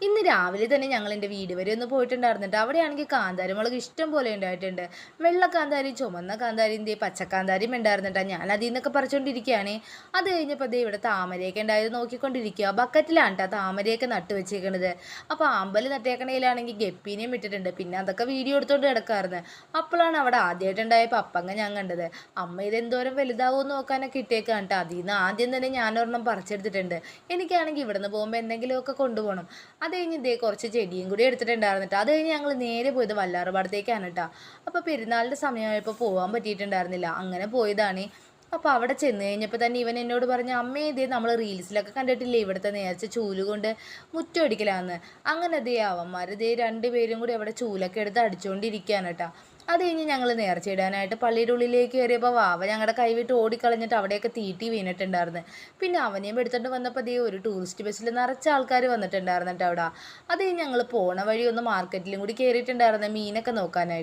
ഇന്ന് രാവിലെ തന്നെ ഞങ്ങൾ എൻ്റെ വീട് വരെ ഒന്ന് പോയിട്ടുണ്ടായിരുന്നിട്ട് അവിടെയാണെങ്കിൽ കാന്താരി മുളക് ഇഷ്ടം പോലെ ഉണ്ടായിട്ടുണ്ട്. വെള്ള കാന്താരി, ചുമന്ന കാന്താരി, എന്തേ പച്ചക്കാന്താരിയും ഉണ്ടായിരുന്നിട്ടാ. ഞാൻ അതിൽ നിന്നൊക്കെ പറിച്ചുകൊണ്ടിരിക്കുകയാണ്. അത് കഴിഞ്ഞപ്പോൾ ദേ ഇവിടെ താമരയൊക്കെ ഉണ്ടായത് നോക്കിക്കൊണ്ടിരിക്കുക. ബക്കറ്റിലാണ് കേട്ടോ താമരയൊക്കെ നട്ട് വെച്ചേക്കണത്. അപ്പോൾ ആമ്പൽ നട്ടേക്കണയിലാണെങ്കിൽ ഗപ്പീനെയും ഇട്ടിട്ടുണ്ട്. പിന്നെ അതൊക്കെ വീഡിയോ എടുത്തോണ്ട് കിടക്കാറുണ്ട്. അപ്പോഴാണ് അവിടെ ആദ്യമായിട്ടുണ്ടായ പപ്പങ്ങ ഞാൻ കണ്ടത്. അമ്മ ഇത് എന്തോരം വലുതാവുമെന്ന് നോക്കാനൊക്കെ ഇട്ടേക്കാണ് കേട്ടോ. അതിൽ നിന്ന് ആദ്യം തന്നെ ഞാനൊരെണ്ണം പറിച്ചെടുത്തിട്ടുണ്ട്. എനിക്കാണെങ്കിൽ ഇവിടെ നിന്ന് പോകുമ്പോൾ എന്തെങ്കിലുമൊക്കെ കൊണ്ടുപോകണം. അത് കഴിഞ്ഞ് ഇതേ കുറച്ച് ചെടിയും കൂടി എടുത്തിട്ടുണ്ടായിരുന്നിട്ട് അത് കഴിഞ്ഞ് ഞങ്ങൾ നേരെ പോയത് വല്ലാറുപാടത്തേക്കാണ് കേട്ടോ. അപ്പോൾ പെരുന്നാളിൻ്റെ സമയമായപ്പോൾ പോകാൻ പറ്റിയിട്ടുണ്ടായിരുന്നില്ല. അങ്ങനെ പോയതാണ്. അപ്പോൾ അവിടെ ചെന്ന് കഴിഞ്ഞപ്പോൾ തന്നെ ഇവൻ എന്നോട് പറഞ്ഞു, അമ്മേ ഇതേ നമ്മൾ റീൽസിലൊക്കെ കണ്ടിട്ടില്ലേ ഇവിടുത്തെ നേർച്ച ചൂല് കൊണ്ട് മുറ്റമടിക്കലാന്ന്. അങ്ങനെ ദേ അവന്മാർ ദേ രണ്ടുപേരും കൂടി അവിടെ ചൂലൊക്കെ എടുത്ത് അടിച്ചുകൊണ്ടിരിക്കുകയാണ് കേട്ടോ. അത് കഴിഞ്ഞ് ഞങ്ങൾ നേർച്ചയിടാനായിട്ട് പള്ളിയുടെ ഉള്ളിലേക്ക് കയറിയപ്പോൾ വാവ ഞങ്ങളുടെ കൈവിട്ട് ഓടിക്കളഞ്ഞിട്ട് അവിടെയൊക്കെ തീറ്റി വീണിട്ടുണ്ടായിരുന്നു. പിന്നെ അവനെയും എടുത്തുകൊണ്ട് വന്നപ്പോൾ ദേ ഒരു ടൂറിസ്റ്റ് ബസ്സിൽ നിറച്ച ആൾക്കാർ വന്നിട്ടുണ്ടായിരുന്നിട്ട് അവിടെ. അത് കഴിഞ്ഞ് ഞങ്ങൾ പോണ വഴി ഒന്ന് മാർക്കറ്റിലും കൂടി കയറിയിട്ടുണ്ടായിരുന്നു മീനൊക്കെ നോക്കാനായിട്ട്.